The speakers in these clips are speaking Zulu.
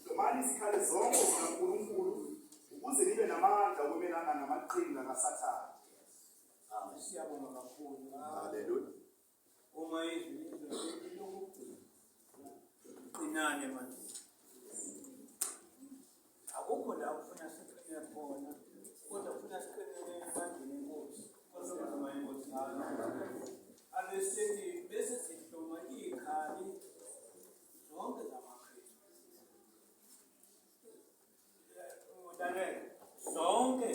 Domani sikhale zonke zikaNkulunkulu ukuze nibe namandla okumelana namaqhinga kaSathane. Amen. Siyabonga kakhulu. Haleluya. Uma izwi lokugcina inani manje. Akukho la ufuna siqine khona, kodwa ufuna siqine ebandleni enkosi. Kusema inkosi. Abesithi bese sihloma ikhali zonke zamaKristu. Zonke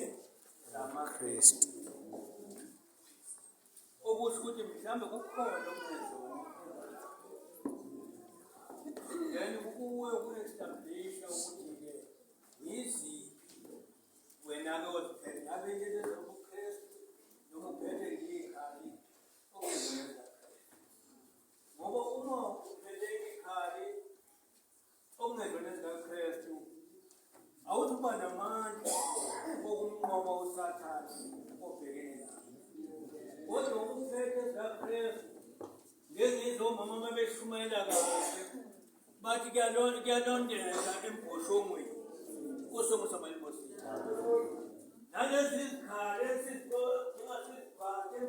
zamaKristu. Okusho ukuthi mhlawumbe kukhona okungezona. Then kuwe ku-establish ukuthi-ke yiziphi wena-ke oziphethe ngabe into zobuKristu noma uphethe ngiyikhali okuzokwenza. Ngoba uma uphethe ikhali okungezona ezikaKristu awuthi uba namandla okumnqoba uSathane obhekene naye. Kodwa ukuphethe ezikaKristu ngezizo omama uma beshumayela kahle bathi kuyalondeka emboshongweni kusongosa mayibosi. Nalezi zikhali esiziphathe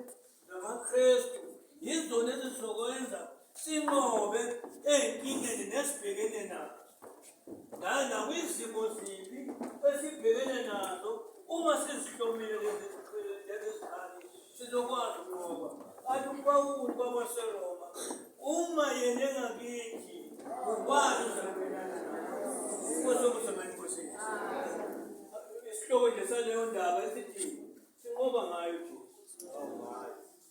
zamaKristu yizona ezizokwenza sinqobe ey'nkingeni nesibhekene nazo. Nakwizimo ziphi esibhekene nazo uma sizihlomile lezi zikhali sizokwazi ukunqoba. Athi uPawuli kwabaseRoma uma yena engakithi ukwazi ukumelana naye. Isihloko nje saleyo ndaba esithi sinqoba ngayo Jesu.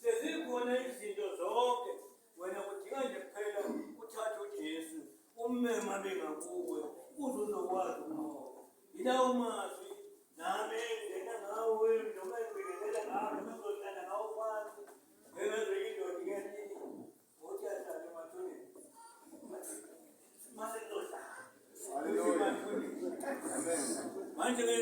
Sezikhona izinto zonke wena kudinga nje kuphela uthathe uJesu ummema bengakuwe uze uzokwazi ukunqoba. Yilawo mazwi nami engena ngawe noma engibhekelela ngawe noma engizohlala ngawo phansi ngenze indoda ikethi uthi ahlale emathuneni. Mase ngizohlala. Manje-ke